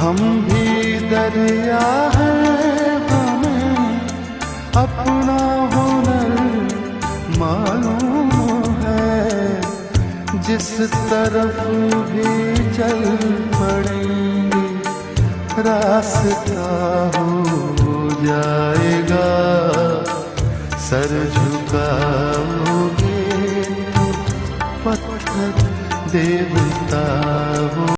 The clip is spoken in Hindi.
हम भी दरिया हैं, हमें अपना हुनर मालूम है। जिस तरफ भी चल पड़ेंगे रास्ता हो जाएगा। सर झुकाओगे तो पत्थर देवता